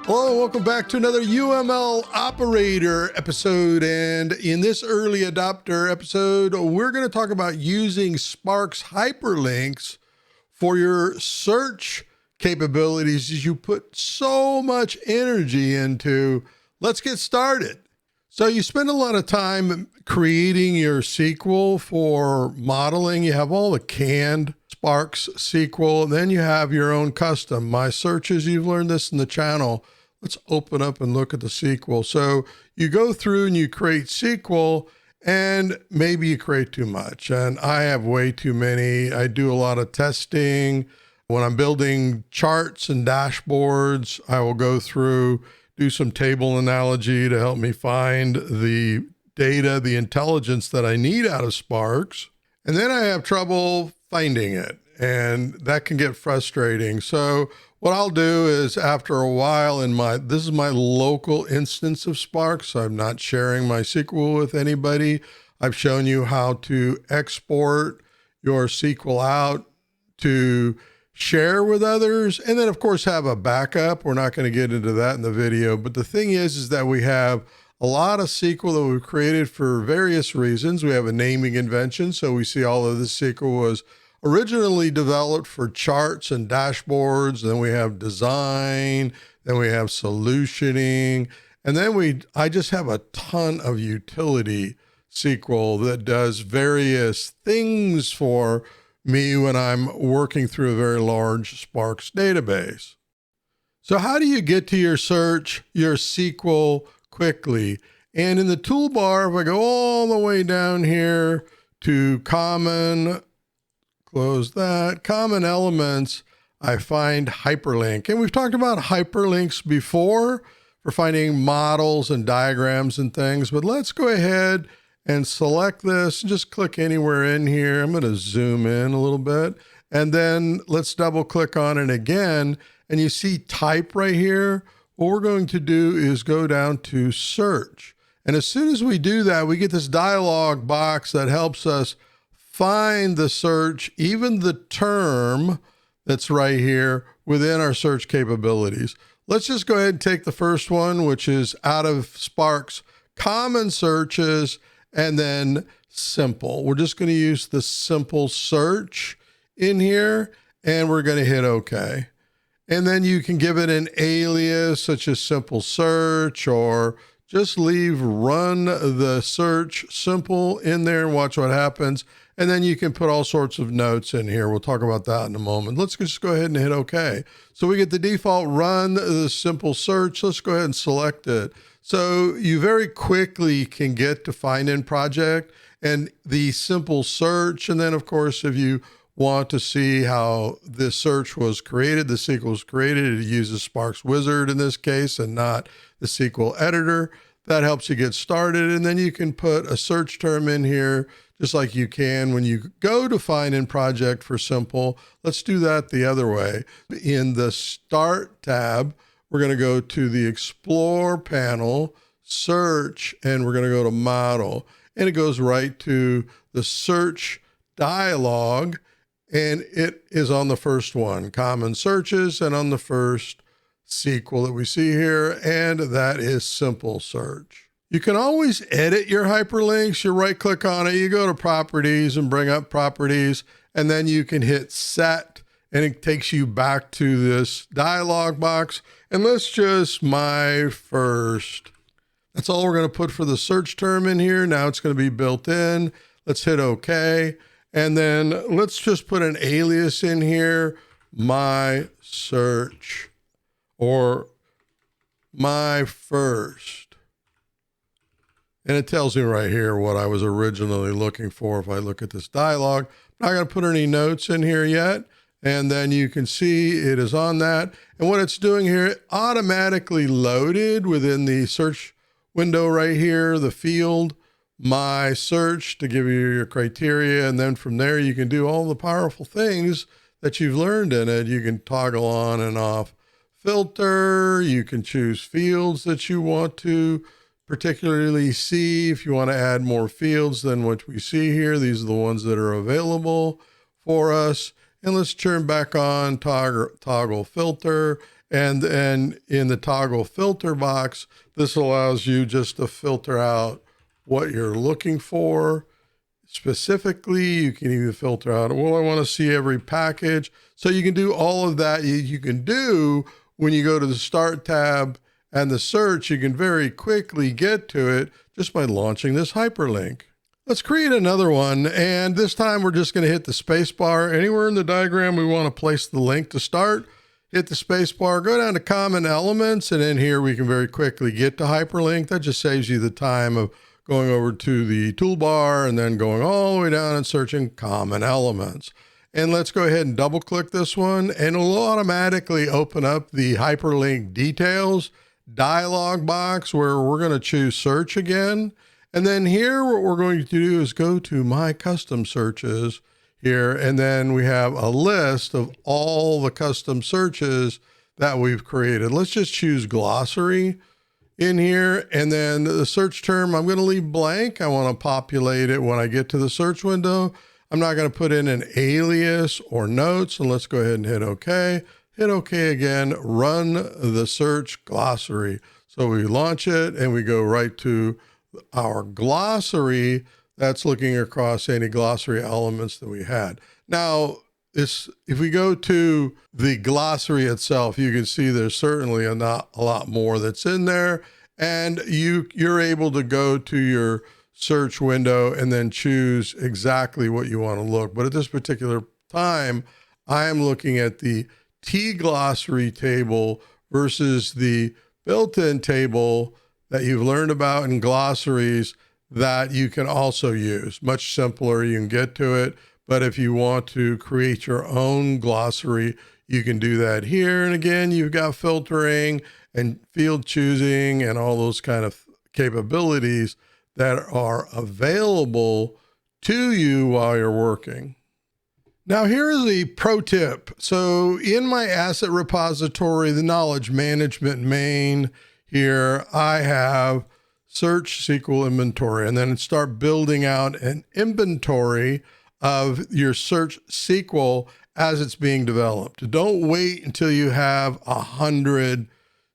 Hello, and welcome back to another UML Operator episode. And in this early adopter episode, we're going to talk about using Sparx Hyperlinks for your search capabilities as you put so much energy into. Let's get started. So you spend a lot of time creating your SQL for modeling. You have all the canned Sparx SQL, and then you have your own custom. My searches, you've learned this in the channel. Let's open up and look at the SQL. So you go through and you create SQL, and maybe you create too much. And I have way too many. I do a lot of testing. When I'm building charts and dashboards, I will go through, do some table analogy to help me find the data, the intelligence that I need out of Sparx. And then I have trouble finding it, and that can get frustrating. So what I'll do is, after a while, this is my local instance of Sparx. So I'm not sharing my SQL with anybody. I've shown you how to export your SQL out to share with others, and then of course have a backup. We're not going to get into that in the video, but the thing is that we have a lot of SQL that we've created for various reasons. We have a naming convention, so we see all of this SQL was originally developed for charts and dashboards. Then we have design, then we have solutioning, and then I just have a ton of utility SQL that does various things for me when I'm working through a very large Sparx database. So how do you get to your search, your SQL quickly? And in the toolbar, if I go all the way down here to common, close that, common elements, I find hyperlink. And we've talked about hyperlinks before for finding models and diagrams and things, but let's go ahead and select this, just click anywhere in here. I'm going to zoom in a little bit, and then let's double click on it again. And you see type right here. What we're going to do is go down to search. And as soon as we do that, we get this dialog box that helps us find the search, even the term that's right here within our search capabilities. Let's just go ahead and take the first one, which is out of Sparx common searches, and then simple. We're just going to use the simple search in here, and we're going to hit OK. And then you can give it an alias such as simple search, or just leave run the search simple in there and watch what happens. And then you can put all sorts of notes in here. We'll talk about that in a moment. Let's just go ahead and hit OK. So we get the default run the simple search. Let's go ahead and select it. So you very quickly can get to find in project and the simple search. And then of course, if you want to see how this search was created, the SQL was created, it uses Sparx Wizard in this case and not the SQL editor. That helps you get started. And then you can put a search term in here, just like you can when you go to find in project for simple. Let's do that the other way. In the Start tab, we're going to go to the Explore panel, Search, and we're going to go to Model. And it goes right to the Search dialog, and it is on the first one, Common Searches, and on the first SQL that we see here, and that is Simple Search. You can always edit your hyperlinks. You right click on it, you go to properties and bring up properties, and then you can hit set, and it takes you back to this dialog box. And let's just my first. That's all we're going to put for the search term in here. Now it's going to be built in. Let's hit OK. And then let's just put an alias in here, my search, or my first. And it tells me right here what I was originally looking for. If I look at this dialog, I'm not going to put any notes in here yet. And then you can see it is on that. And what it's doing here, it automatically loaded within the search window right here, the field, my search, to give you your criteria. And then from there, you can do all the powerful things that you've learned in it. You can toggle on and off filter. You can choose fields that you want to particularly see. If you want to add more fields than what we see here, these are the ones that are available for us. And let's turn back on toggle filter. And then in the toggle filter box, this allows you just to filter out what you're looking for. Specifically, you can even filter out, well, I want to see every package. So you can do all of that. You can do when you go to the Start tab and the search, you can very quickly get to it just by launching this hyperlink. Let's create another one. And this time we're just going to hit the space bar. Anywhere in the diagram we want to place the link to start, hit the space bar, go down to common elements. And in here we can very quickly get to hyperlink. That just saves you the time of going over to the toolbar and then going all the way down and searching common elements. And let's go ahead and double click this one and it'll automatically open up the hyperlink details dialog box where we're going to choose search again. And then here, what we're going to do is go to my custom searches here. And then we have a list of all the custom searches that we've created. Let's just choose glossary in here. And then the search term, I'm going to leave blank. I want to populate it when I get to the search window. I'm not going to put in an alias or notes. And let's go ahead and hit OK. Hit OK again, run the search glossary. So we launch it and we go right to our glossary that's looking across any glossary elements that we had. Now, if we go to the glossary itself, you can see there's certainly a lot more that's in there. And you're able to go to your search window and then choose exactly what you want to look. But at this particular time, I am looking at the T glossary table versus the built-in table that you've learned about in glossaries that you can also use. Much simpler, you can get to it. But if you want to create your own glossary, you can do that here. And again, you've got filtering and field choosing and all those kind of capabilities that are available to you while you're working. Now here is a pro tip. So in my asset repository, the knowledge management main here, I have search SQL inventory, and then start building out an inventory of your search SQL as it's being developed. Don't wait until you have 100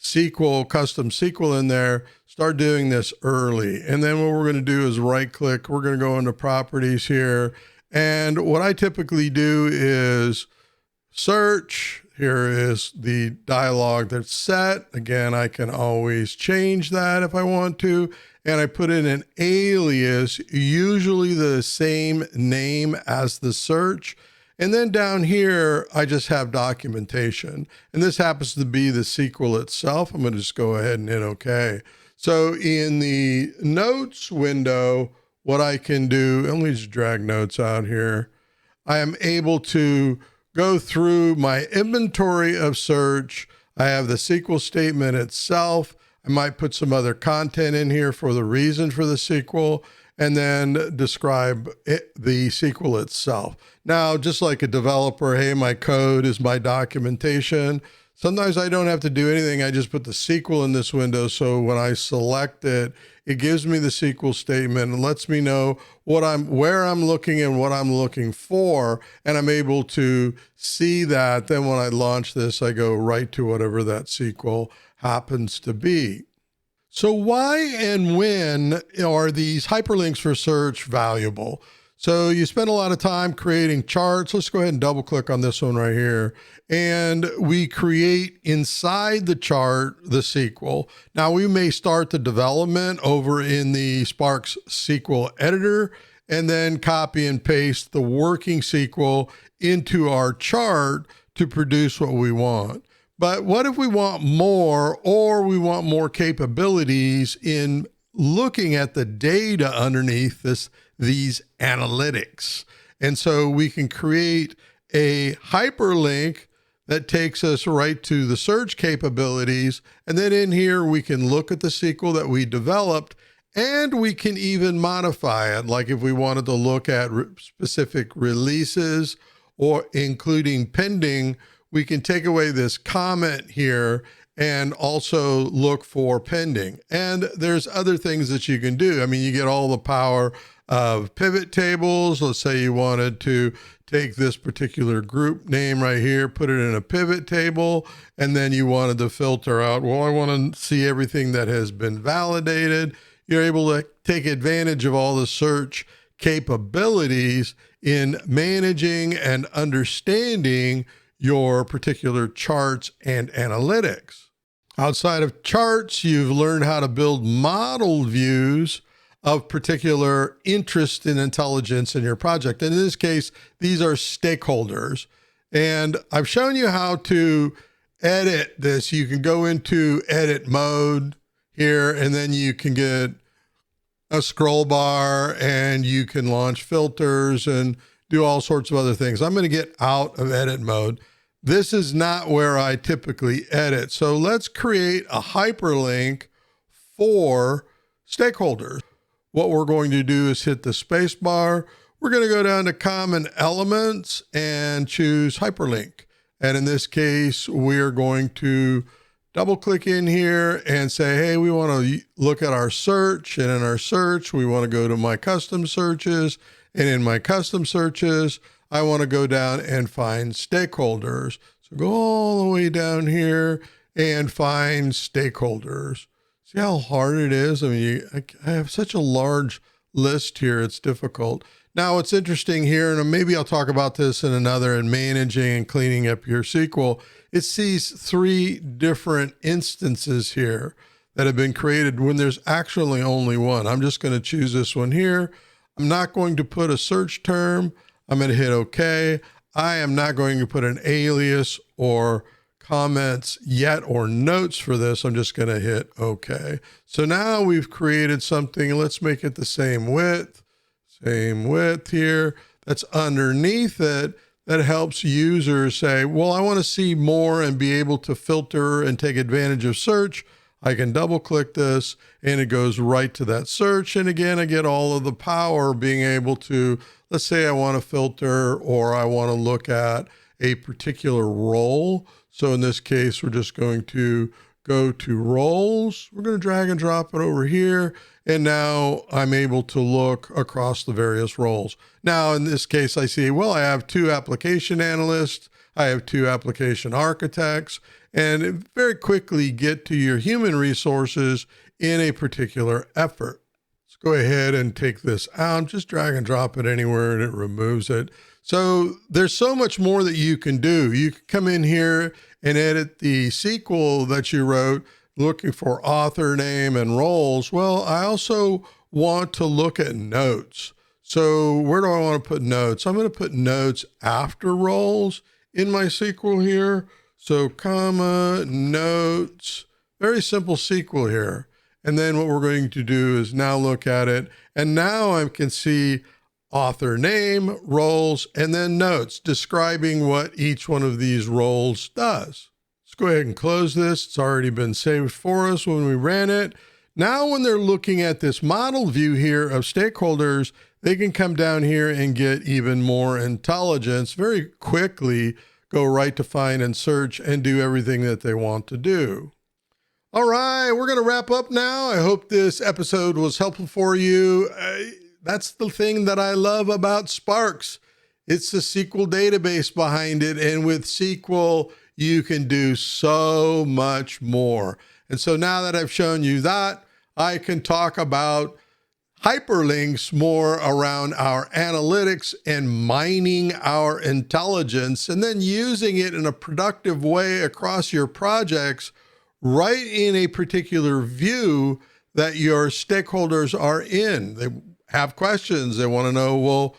custom SQL in there. Start doing this early. And then what we're going to do is right click. We're going to go into properties here. And what I typically do is search. Here is the dialog that's set. Again, I can always change that if I want to. And I put in an alias, usually the same name as the search. And then down here, I just have documentation. And this happens to be the SQL itself. I'm going to just go ahead and hit OK. So in the notes window, what I can do, let me just drag notes out here. I am able to go through my inventory of search. I have the SQL statement itself. I might put some other content in here for the reason for the SQL, and then describe the SQL itself. Now, just like a developer, hey, my code is my documentation. Sometimes I don't have to do anything. I just put the SQL in this window. So when I select it, it gives me the SQL statement and lets me know where I'm looking and what I'm looking for. And I'm able to see that. Then when I launch this, I go right to whatever that SQL happens to be. So why and when are these hyperlinks for search valuable? So you spend a lot of time creating charts. Let's go ahead and double click on this one right here. And we create inside the chart the SQL. Now we may start the development over in the Sparx SQL editor and then copy and paste the working SQL into our chart to produce what we want. But what if we want more, or we want more capabilities in looking at the data underneath these analytics? And so we can create a hyperlink that takes us right to the search capabilities. And then in here, we can look at the SQL that we developed, and we can even modify it. Like if we wanted to look at specific releases or including pending, we can take away this comment here and also look for pending. And there's other things that you can do. I mean, you get all the power of pivot tables. Let's say you wanted to take this particular group name right here, put it in a pivot table, and then you wanted to filter out, well, I want to see everything that has been validated. You're able to take advantage of all the search capabilities in managing and understanding your particular charts and analytics. Outside of charts, you've learned how to build model views of particular interest and intelligence in your project. And in this case, these are stakeholders. And I've shown you how to edit this. You can go into edit mode here, and then you can get a scroll bar and you can launch filters and do all sorts of other things. I'm going to get out of edit mode. This is not where I typically edit. So let's create a hyperlink for stakeholders. What we're going to do is hit the space bar. We're going to go down to common elements and choose hyperlink. And in this case, we're going to double click in here and say, hey, we want to look at our search. And in our search, we want to go to my custom searches. And in my custom searches, I want to go down and find stakeholders. So go all the way down here and find stakeholders. See how hard it is? I mean, I have such a large list here, it's difficult. Now, what's interesting here, and maybe I'll talk about this in another, in managing and cleaning up your SQL, it sees 3 different instances here that have been created when there's actually only one. I'm just going to choose this one here. I'm not going to put a search term. I'm going to hit OK. I am not going to put an alias or comments yet or notes for this. I'm just going to hit OK. So now we've created something. Let's make it the same width here. That's underneath it. That helps users say, well, I want to see more and be able to filter and take advantage of search. I can double click this and it goes right to that search. And again, I get all of the power being able to, let's say I want to filter or I want to look at a particular role. So in this case, we're just going to go to roles. We're going to drag and drop it over here. And now I'm able to look across the various roles. Now, in this case, I see, well, I have 2 application analysts. I have 2 application architects, and very quickly get to your human resources in a particular effort. Let's go ahead and take this out. Just drag and drop it anywhere and it removes it. So there's so much more that you can do. You can come in here and edit the SQL that you wrote, looking for author name and roles. Well, I also want to look at notes. So where do I want to put notes? I'm going to put notes after roles in my SQL here. So comma, notes, very simple SQL here. And then what we're going to do is now look at it. And now I can see author name, roles, and then notes describing what each one of these roles does. Let's go ahead and close this. It's already been saved for us when we ran it. Now, when they're looking at this model view here of stakeholders, they can come down here and get even more intelligence very quickly, go right to find and search and do everything that they want to do. All right, we're going to wrap up now. I hope this episode was helpful for you. That's the thing that I love about Sparx. It's the SQL database behind it. And with SQL, you can do so much more. And so now that I've shown you that, I can talk about hyperlinks more around our analytics and mining our intelligence and then using it in a productive way across your projects right in a particular view that your stakeholders are in. They have questions. They want to know, well,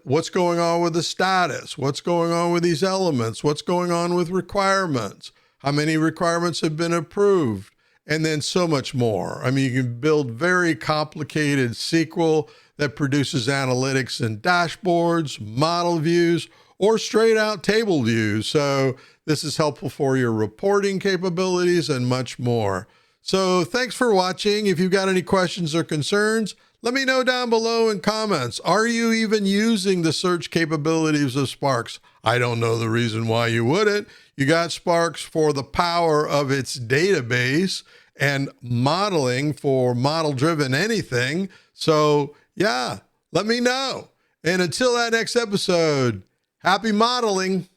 what's going on with the status? What's going on with these elements? What's going on with requirements? How many requirements have been approved? And then so much more. I mean, you can build very complicated SQL that produces analytics and dashboards, model views, or straight out table views. So this is helpful for your reporting capabilities and much more. So thanks for watching. If you've got any questions or concerns, Let me know down below in comments. Are you even using the search capabilities of Sparx? I don't know the reason why you wouldn't. You got Sparx for the power of its database and modeling for model-driven anything. So yeah, let me know. And until that next episode, happy modeling.